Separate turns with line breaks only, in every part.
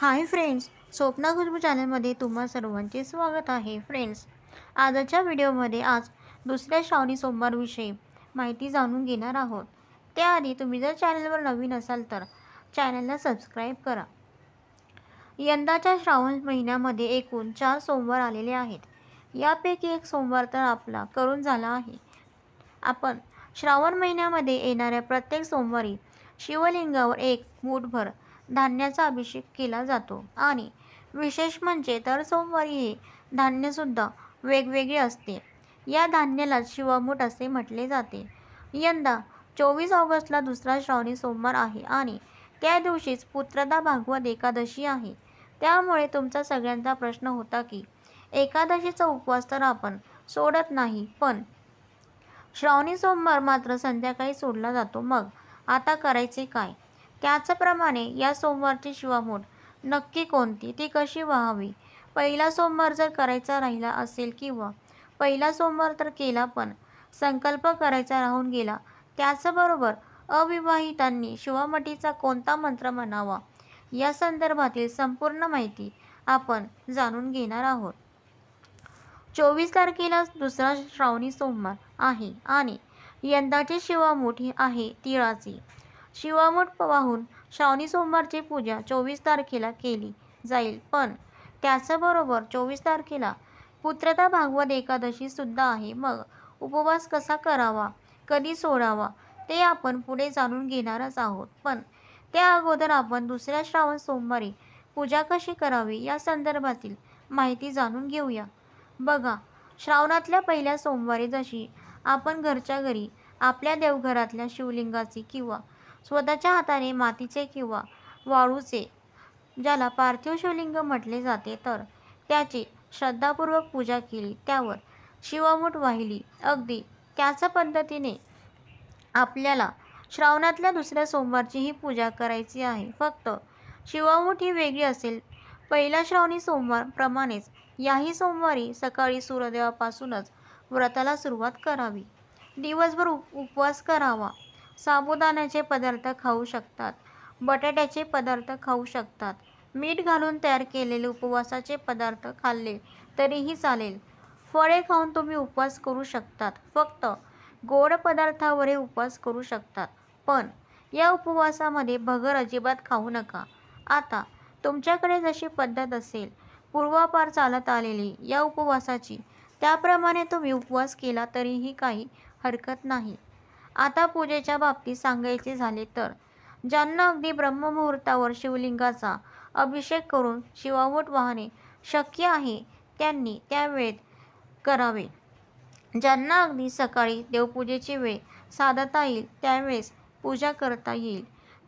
Hi friends, Swapna Khushboo चॅनलमध्ये तुम्हा सर्वांचे स्वागत आहे. फ्रेंड्स, आजच्या व्हिडिओमध्ये दुसऱ्या श्रावणी सोमवारविषयी माहिती जाणून घेणार आहोत. त्याआधी तुम्ही जर चॅनलवर नवीन असाल तर चॅनलला सबस्क्राईब करा. यंदाच्या श्रावण महिन्यामध्ये एकूण 4 सोमवार आलेले आहेत. यापैकी एक सोमवार तर आपला करून झाला आहे. आपण श्रावण महिन्यामध्ये येणाऱ्या प्रत्येक सोमवारी शिवलिंगावर एक मूठभर धान्याचा अभिषेक केला जातो आणि विशेष म्हणजे दर सोमवारी हे धान्यसुद्धा वेगवेगळे असते. या धान्यालाच शिवमूठ असे म्हटले जाते. यंदा 24 ऑगस्टला दुसरा श्रावणी सोमवार आहे आणि त्या दिवशीच पुत्रदा भागवत एकादशी आहे. त्यामुळे तुमचा सगळ्यांचा प्रश्न होता की एकादशीचा उपवास तर आपण सोडत नाही, पण श्रावणी सोमवार मात्र संध्याकाळी सोडला जातो. मग आता करायचे काय? त्याचप्रमाणे या सोमवारची शिवमूठ नक्की कोणती, ती कशी व्हावी? पहिला सोमवार जर करायचा राहिला असेल किंवा पहिला सोमवार तर केला पण संकल्प करायचा राहून गेला, त्याचबरोबर अविवाहितांनी शिवमुठीचा कोणता मंत्र म्हणावा, या संदर्भातील संपूर्ण माहिती आपण जाणून घेणार आहोत. 24 तारखेला दुसरा श्रावणी सोमवार आहे आणि यंदाची शिवमूठ ही आहे तिळाची. शिवमूठ वाहून श्रावणी सोमवारची पूजा 24 तारखेला केली जाईल. पण त्याचबरोबर 24 तारखेला पुत्रदा भागवत एकादशी सुद्धा आहे. मग उपवास कसा करावा, कधी सोडावा, ते आपण पुढे जाणून घेणारच आहोत. पण त्या अगोदर आपण दुसऱ्या श्रावण सोमवारी पूजा कशी करावी या संदर्भातील माहिती जाणून घेऊया. बघा, श्रावणातल्या पहिल्या सोमवारी जशी आपण घरच्या घरी आपल्या देवघरातल्या शिवलिंगाची किंवा स्वतःच्या हाताने मातीचे किंवा वाळूचे, ज्याला पार्थिव शिवलिंग म्हटले जाते, तर त्याची श्रद्धापूर्वक पूजा केली, त्यावर शिवमूठ वाहिली. अगदी त्याच पद्धतीने आपल्याला श्रावणातल्या दुसऱ्या सोमवारची ही पूजा करायची आहे. फक्त शिवमूठ ही वेगळी असेल. पहिल्या श्रावणी सोमवार प्रमाणेच याही सोमवारी सकाळी सूर्योदयापासूनच व्रताला सुरुवात करावी. दिवसभर उपवास करावा. साबुदाण्याचे पदार्थ खाऊ शकतात, बटाट्याचे पदार्थ खाऊ शकतात, मीठ घालून तयार केलेले उपवासाचे पदार्थ खाल्ले तरीही चालेल. फळे खाऊन तुम्ही उपवास करू शकतात. फक्त गोड पदार्थावरही उपवास करू शकतात. पण या उपवासामध्ये भगर अजिबात खाऊ नका. आता तुमच्याकडे जशी पद्धत असेल पूर्वापार चालत आलेली या उपवासाची, त्याप्रमाणे तुम्ही उपवास केला तरीही काही हरकत नाही. आता पूजेच्या बाबतीत सांगायचे झाले तर ज्यांना अगदी ब्रह्ममुहूर्तावर शिवलिंगाचा अभिषेक करून शिवमूठ वाहणे शक्य आहे त्यांनी त्यावेळेत करावे. ज्यांना अगदी सकाळी देवपूजेची वेळ साधता येईल, त्यावेळेस पूजा करता येईल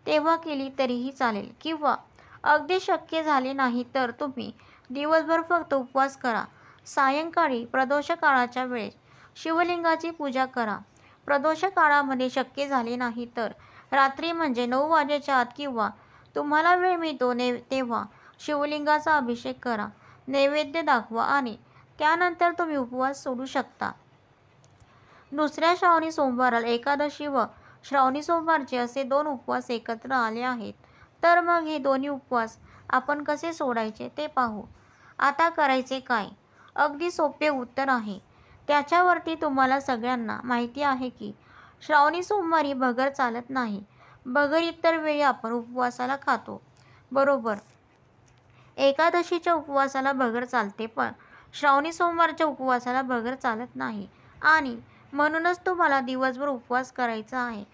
तेव्हा केली तरीही चालेल. किंवा अगदी शक्य झाले नाही तर तुम्ही दिवसभर फक्त उपवास करा. सायंकाळी प्रदोष काळाच्या वेळेस शिवलिंगाची पूजा करा. प्रदोष काळामध्ये शक्य झाले नाही तर रात्री म्हणजे 9 वाजेच्या आत किंवा तुम्हाला वेळ मिळतो तेव्हा शिवलिंगाचा अभिषेक करा, नैवेद्य दाखवा आणि त्यानंतर तुम्ही उपवास सोडू शकता. दुसऱ्या श्रावणी सोमवाराला एकादशी व श्रावणी सोमवारचे असे 2 उपवास एकत्र आले आहेत. तर मग हे दोन्ही उपवास आपण कसे सोडायचे ते पाहू. आता करायचे काय? अगदी सोपे उत्तर आहे. त्याच्यावरती तुम्हाला सगळ्यांना माहिती आहे की श्रावणी सोमवारी भगर चालत नाही. भगर इतर वेळी आपण उपवासाला खातो, बरोबर. एकादशीच्या उपवासाला भगर चालते, पण श्रावणी सोमवारच्या उपवासाला भगर चालत नाही आणि म्हणूनच तुम्हाला दिवसभर उपवास करायचा आहे.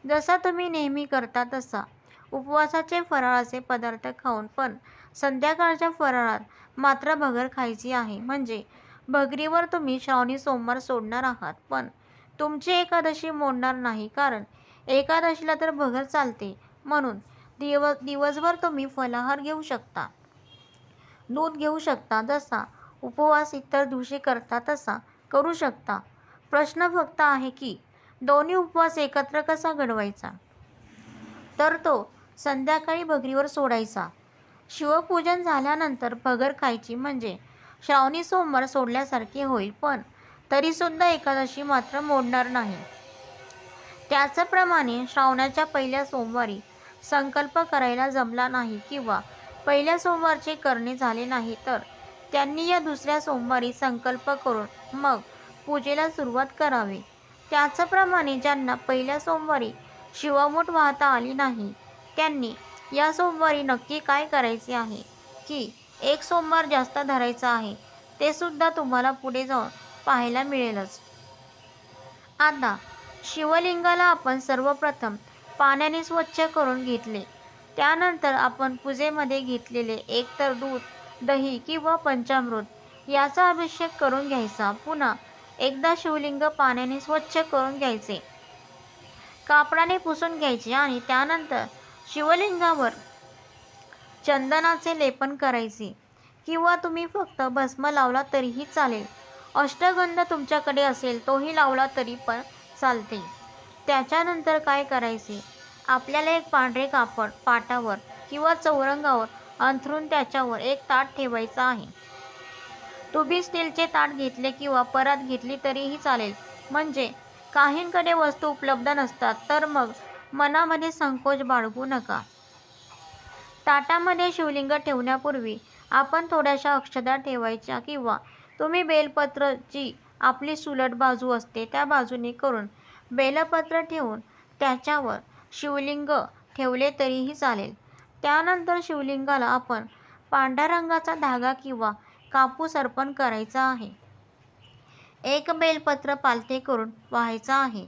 जसा तुम्ही नेहमी करता तसा उपवासाचे फराळाचे पदार्थ खाऊन, पण संध्याकाळच्या फराळात मात्र भगर खायची आहे. म्हणजे भगरीवर तुम्ही श्रावणी सोमवार सोडणार आहात, पण तुमची एकादशी मोडणार नाही. कारण एकादशीला तर भगर चालते. म्हणून दिवसभर तुम्ही फलाहार घेऊ शकता, दूध घेऊ शकता, जसा उपवास इतर दिवशी करता तसा करू शकता. प्रश्न फक्त आहे की दोन्ही उपवास एकत्र कसा घडवायचा? तर तो संध्याकाळी भगरीवर सोडायचा. शिवपूजन झाल्यानंतर भगर खायची म्हणजे श्रावणी सोमवार सोडल्यासारखे होईल, पण तरीसुद्धा एकादशी मात्र मोडणार नाही. त्याचप्रमाणे श्रावणाच्या पहिल्या सोमवारी संकल्प करायला जमला नाही किंवा पहिल्या सोमवारचे करणे झाले नाही तर त्यांनी या दुसऱ्या सोमवारी संकल्प करून मग पूजेला सुरुवात करावी. त्याचप्रमाणे ज्यांना पहिल्या सोमवारी शिवामूठ वाहता आली नाही त्यांनी या सोमवारी नक्की काय करायचे आहे की एक सोमवार जास्त धरायचा आहे ते सुद्धा तुम्हाला पुढे जाऊन पाहायला मिळेलच. आता शिवलिंगाला आपण सर्वप्रथम पाण्याने स्वच्छ करून घेतले. त्यानंतर आपण पूजेमध्ये घेतलेले एकतर दूध, दही किंवा पंचामृत याचा अभिषेक करून घ्यायचा. पुन्हा एकदा शिवलिंग पाण्याने स्वच्छ करून घ्यायचे, कापडाने पुसून घ्यायचे आणि त्यानंतर शिवलिंगावर चंदनाचे लेपन करायचे किंवा तुम्ही फक्त भस्म लावला तरीही चालेल. अष्टगंध तुमच्याकडे असेल तोही लावला तरी पण चालते. त्याच्यानंतर काय करायचे, आपल्याला एक पांढरे कापड पाटावर किंवा चौरंगावर अंथरून त्याच्यावर एक ताट ठेवायचं आहे. तुम्ही स्टीलचे ताट घेतले किंवा परात घेतली तरीही चालेल. म्हणजे काहींकडे वस्तू उपलब्ध नसतात तर मग मनामध्ये संकोच बाळगू नका. ताटामध्ये शिवलिंग ठेवण्यापूर्वी आपण थोड्याशा अक्षता ठेवायच्या किंवा तुम्ही बेलपत्र जी आपली सुलट बाजू असते त्या बाजूने करून बेलपत्र ठेवून त्याच्यावर शिवलिंग ठेवले तरीही चालेल. त्यानंतर शिवलिंगाला आपण पांढऱ्या रंगाचा धागा किंवा कापूस अर्पण करायचा आहे. एक बेलपत्र पालथे करून व्हायचा आहे.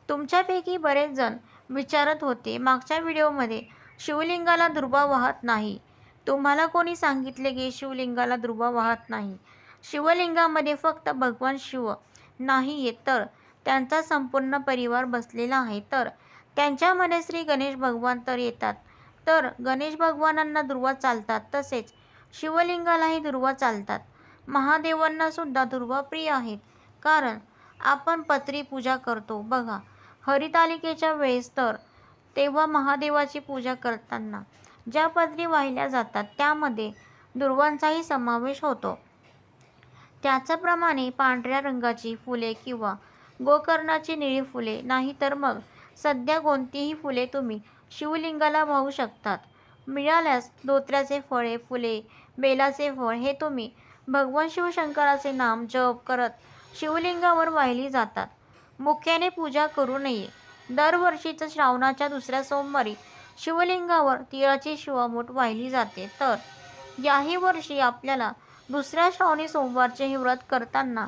तुमच्यापैकी बरेच जण विचारत होते मागच्या व्हिडिओमध्ये शिवलिंगाला दुर्वा वाहत नाही. तुम्हाला कोणी सांगितले की शिवलिंगाला दुर्वा वाहत नाही? शिवलिंगामध्ये फक्त भगवान शिव नाहीये तर त्यांचा संपूर्ण परिवार बसलेला आहे. तर त्यांच्यामध्ये श्री गणेश भगवान तर येतात. तर गणेश भगवानांना दुर्वा चालतात तसेच शिवलिंगालाही दुर्वा चालतात. महादेवांना सुद्धा दुर्वा प्रिय आहेत. कारण आपण पत्री पूजा करतो बघा हरितालिकेच्या वेळेस तर तेव्हा महादेवाची पूजा करताना ज्या पत्री वाहिल्या जातात त्यामध्ये दुर्वांचाही समावेश होतो. त्याचप्रमाणे पांढऱ्या रंगाची फुले किंवा गोकर्णाची निळी फुले नाहीतर मग सध्या कोणतीही फुले तुम्ही शिवलिंगाला वाहू शकतात. मिळाल्यास धोत्र्याचे फळे, फुले, बेलाचे फळ हे तुम्ही भगवान शिवशंकराचे नाम जप करत शिवलिंगावर वाहिली जातात. मुख्याने पूजा करू नये. दरवर्षीच श्रावणाच्या दुसऱ्या सोमवारी शिवलिंगावर तिळाची शिवामूठ वाहिली जाते. तर याही वर्षी आपल्याला दुसऱ्या श्रावणी सोमवारचे हे व्रत करताना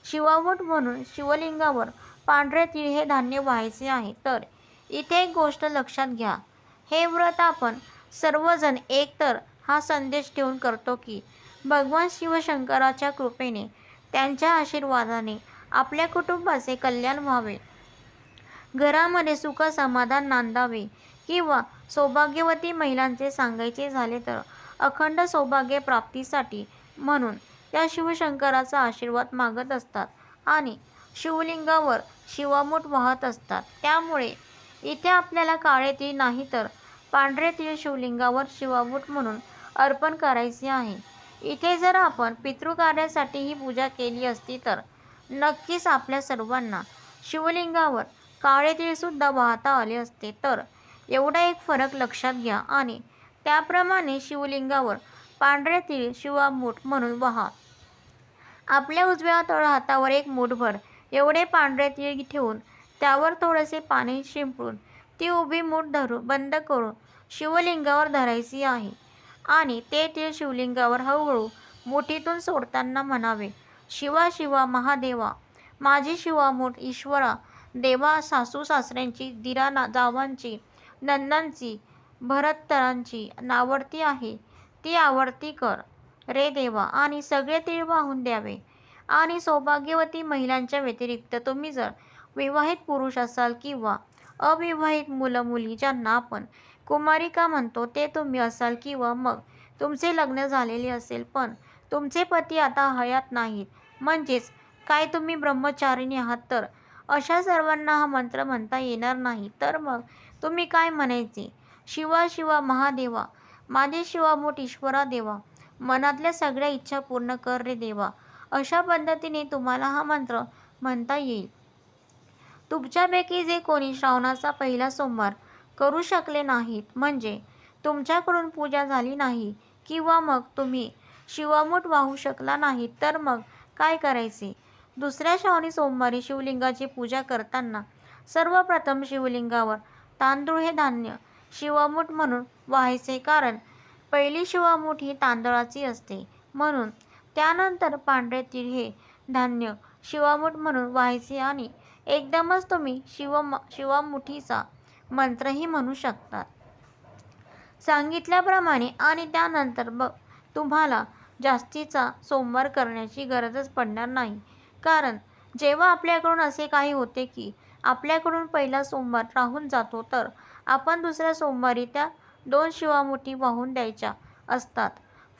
शिवामूठ म्हणून शिवलिंगावर पांढरे तीळ हे धान्य व्हायचे आहे. तर इथे एक गोष्ट लक्षात घ्या, हे व्रत आपण सर्वजण एकतर हा संदेश ठेवून करतो की भगवान शिवशंकराच्या कृपेने त्यांच्या आशीर्वादाने आपल्या कुटुंबाचे कल्याण व्हावे, घरामध्ये सुख समाधान नांदावे किंवा सौभाग्यवती महिलांचे सांगायचे झाले तर अखंड सौभाग्य प्राप्तीसाठी म्हणून त्या शिवशंकराचा आशीर्वाद मागत असतात आणि शिवलिंगावर शिवामूठ वाहत असतात. त्यामुळे इथे आपल्याला काळे तीळ नाही तर पांढरे तीळ शिवलिंगावर शिवामूठ म्हणून अर्पण करायचे आहे. इथे जर आपण पितृकार्यासाठी ही पूजा केली असती तर नक्कीच आपल्या सर्वांना शिवलिंगावर काळे तीळ सुद्धा वाहता आले असते. तर एवढा एक फरक लक्षात घ्या आणि त्याप्रमाणे शिवलिंगावर पांढरे तीळ शिवामूठ म्हणून वाहा. आपल्या उजव्या तळ हातावर एक मूठभर एवढे पांढरे तीळ ठेवून त्यावर थोडेसे पाणी शिंपडून ती उभी मूठ बंद करून शिवलिंगावर धरायची आहे आणि ते तीळ शिवलिंगावर हळूहळू मुठीतून सोडताना म्हणावे, शिवा शिवा महादेवा, माझी शिवामूठ ईश्वरा देवा, सासू सासऱ्यांची, दिरा जावांची, नंदांची, भरतरांची नावडती आहे ती आवडती कर रे देवा आणि सगळे तीळ वाहून द्यावे. आणि सौभाग्यवती महिलांच्या व्यतिरिक्त तुम्ही जर विवाहित पुरुष असाल किंवा अविवाहित मुलं मुली ज्यांना आपण कुमारिका म्हणतो ते तुम्ही असाल किंवा मग तुमचे लग्न झालेले असेल पण तुमचे पती आता हयात नाहीत म्हणजेच काय तुम्ही ब्रह्मचारिणी आहात तर अशा सर्वांना हा मंत्र म्हणता येणार नाही. तर मग तुम्ही काय म्हणायचे, शिवा शिवा महादेवा, माझे शिवामूठ ईश्वरा देवा, मनातल्या सगळ्या इच्छा पूर्ण कर रे देवा. अशा पद्धतीने तुम्हाला हा मंत्र म्हणता येईल. तुमच्यापैकी जे कोणी श्रावणाचा पहिला सोमवार करू शकले नाहीत म्हणजे तुमच्याकडून पूजा झाली नाही किंवा मग तुम्ही शिवामूठ वाहू शकला नाही तर मग काय करायचे? दुसऱ्या श्रावणी सोमवारी शिवलिंगाची पूजा करताना सर्वप्रथम शिवलिंगावर तांदूळ हे धान्य शिवामूठ म्हणून व्हायचे, कारण पहिली शिवामूठ ही तांदळाची असते म्हणून. त्यानंतर पांढरे तीळ हे धान्य शिवामूठ म्हणून व्हायचे आणि एकदमच तुम्ही शिवामुठीचा मंत्रही म्हणू शकतात सांगितल्याप्रमाणे. आणि त्यानंतर तुम्हाला जास्तीचा सोमवार करण्याची गरजच पडणार नाही, कारण जेव्हा आपल्याकडून असे काही होते की आपल्याकडून पहिला सोमवार राहून जातो तर आपण दुसऱ्या सोमवारी त्या 2 शिवामुठी वाहून द्यायच्या असतात.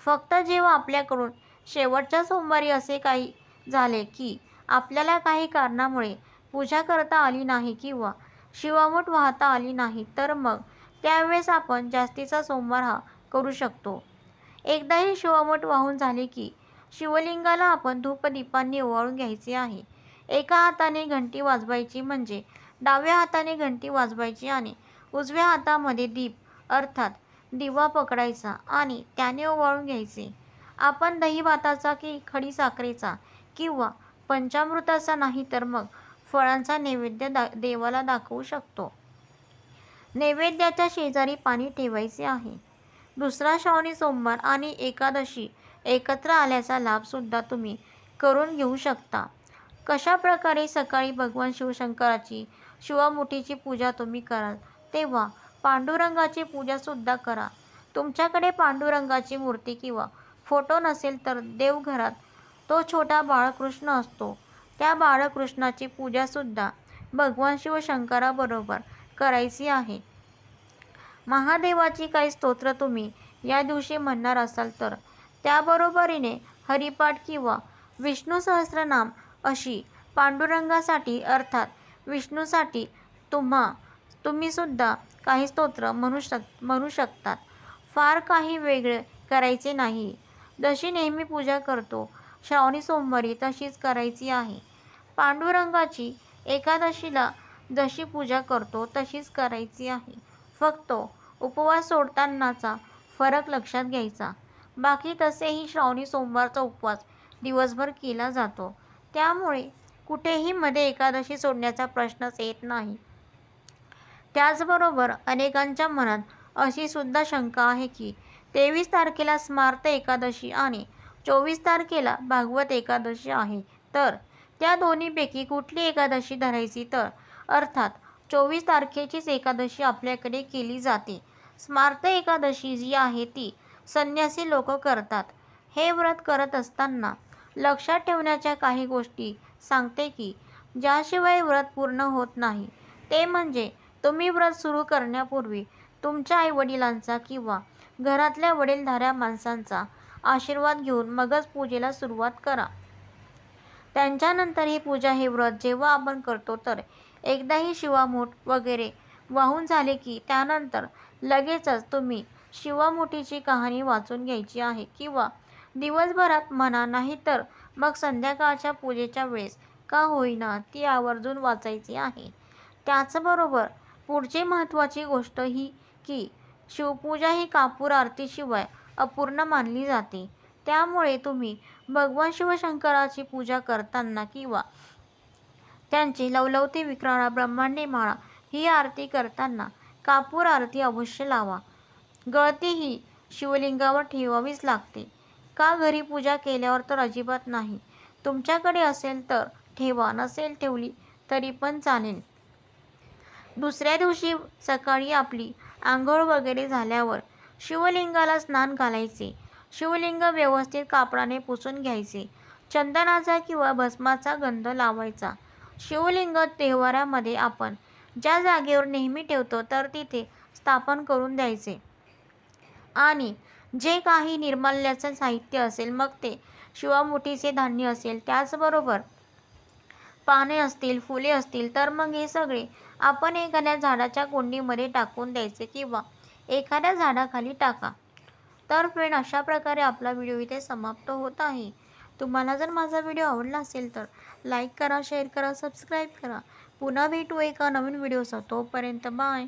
फक्त जेव्हा आपल्याकडून शेवटच्या सोमवारी असे काही झाले की आपल्याला काही कारणामुळे पूजा करता आली नाही किंवा शिवामूठ वाहता आली नाही तर मग त्यावेळेस आपण जास्तीचा सोमवार हा करू शकतो. एकदा ही शिवामूठ वाहून झाली की शिवलिंगाला आपण धूपदीपांनी ओवाळून घ्यायचे आहे. एका हाताने घंटी वाजवायची म्हणजे डाव्या हाताने घंटी वाजवायची आणि उजव्या हातामध्ये दीप अर्थात दिवा पकडायचा आणि त्याने ओवाळून घ्यायचे. आपण दही भाताचा की खडी साखरेचा किंवा पंचामृताचा नाही तर मग फळांचा नैवेद्य देवाला दाखवू शकतो. नैवेद्याच्या शेजारी पाणी ठेवायचे आहे. दुसरा श्रावणी सोमवार आणि एकादशी एकत्र आल्याचा लाभ सुद्धा तुम्ही करून घेऊ शकता. कशा प्रकारे? सकाळी भगवान शिवशंकराची शिवामुठीची पूजा तुम्ही कराल तेव्हा पांडुरंगाची पूजा सुद्धा करा. तुमच्याकडे पांडुरंगाची मूर्ती किंवा फोटो नसेल तर देवघरात तो छोटा बाळकृष्ण असतो, त्या बाळकृष्णाची पूजा सुद्धा भगवान शिवशंकराबरोबर करायची आहे. महादेवाची काही स्तोत्र तुम्ही या दिवशी म्हणणार असाल तर त्याबरोबरीने हरिपाठ किंवा विष्णू सहस्त्रनाम अशी पांडुरंगासाठी अर्थात विष्णूसाठी तुम्ही सुद्धा काही स्तोत्र म्हणू शकतात. फार काही वेगळे करायचे नाही. जशी नेहमी पूजा करतो श्रावणी सोमवारी तशीच करायची आहे. पांडुरंगाची एकादशीला जशी पूजा करतो तशीच करायची आहे. फक्त उपवास सोडतानाचा फरक लक्षात घ्यायचा. बाकी तसेही श्रावणी सोमवारचा उपवास दिवसभर केला जातो, त्यामुळे कुठेही मध्ये एकादशी सोडण्याचा प्रश्नच येत नाही. त्याचबरोबर अनेकांच्या मनात अशी सुद्धा शंका आहे की 23 तारखेला स्मार्त एकादशी आणि 24 तारखेला भागवत एकादशी आहे, तर त्या दोन्हीपैकी कुठली एकादशी धरायची? तर अर्थात 24 तारखेचीच एकादशी आपल्याकडे केली जाते. स्मार्त एकादशी जी आहे ती संन्यासी लोक करतात. हे व्रत करत असताना लक्षात ठेवण्याच्या काही गोष्टी सांगते की ज्याशिवाय व्रत पूर्ण होत नाही, ते म्हणजे तुम्ही व्रत सुरू करण्यापूर्वी तुमच्या आईवडिलांचा किंवा घरातल्या वडीलधाऱ्या माणसांचा आशीर्वाद घेऊन मगच पूजेला सुरुवात करा. त्यांच्यानंतर ही पूजा हे व्रत जेव्हा आपण करतो तर एकदा ही शिवामूठ वगैरे वाहून झाले की त्यानंतर लगेचच तुम्ही शिवामुठीची कहाणी वाचून घ्यायची आहे किंवा दिवसभरात म्हणा, नाही तर मग संध्याकाळच्या पूजेच्या वेळेस का होईना ती आवर्जून वाचायची आहे. त्याचबरोबर पुढची महत्त्वाची गोष्ट ही की शिवपूजा ही कापूर आरतीशिवाय अपूर्ण मानली जाते. त्यामुळे तुम्ही भगवान शिवशंकराची पूजा करताना किंवा त्यांची लवलवती विक्राळा ब्रह्मांडी माळा ही आरती करताना कापूर आरती अवश्य लावा. गळती ही शिवलिंगावर ठेवावीच लागते. का? घरी पूजा केल्यावर तर अजिबात नाही. तुमच्याकडे असेल तर ठेवा, नसेल ठेवली तरी पण चालेल. दुसऱ्या दिवशी सकाळी आपली आंघोळ वगैरे झाल्यावर शिवलिंगाला स्नान घालायचे. शिवलिंग व्यवस्थित कापडाने पुसून घ्यायचे. चंदनाचा किंवा भस्माचा गंध लावायचा. शिवलिंग देव्हाऱ्यामध्ये आपण ज्या जागेवर नेहमी ठेवतो तर तिथे स्थापन करून द्यायचे. आणि जे काही निर्माल्याचं साहित्य असेल, मग ते शिवामुठीचे धान्य असेल, त्याचबरोबर पाने असतील, फुले असतील, तर मग हे सगळे आपण एखाद्या झाडाच्या कुंडीमध्ये टाकून द्यायचे किंवा एखाद्या झाडाखाली टाका. तर फ्रेंड, अशा प्रकारे आपला व्हिडिओ इथे समाप्त होत आहे. तुम्हाला जर माझा व्हिडिओ आवडला असेल तर लाईक करा, शेअर करा, सबस्क्राईब करा. पुन्हा भेटू एका नवीन व्हिडिओसह. तोपर्यंत बाय.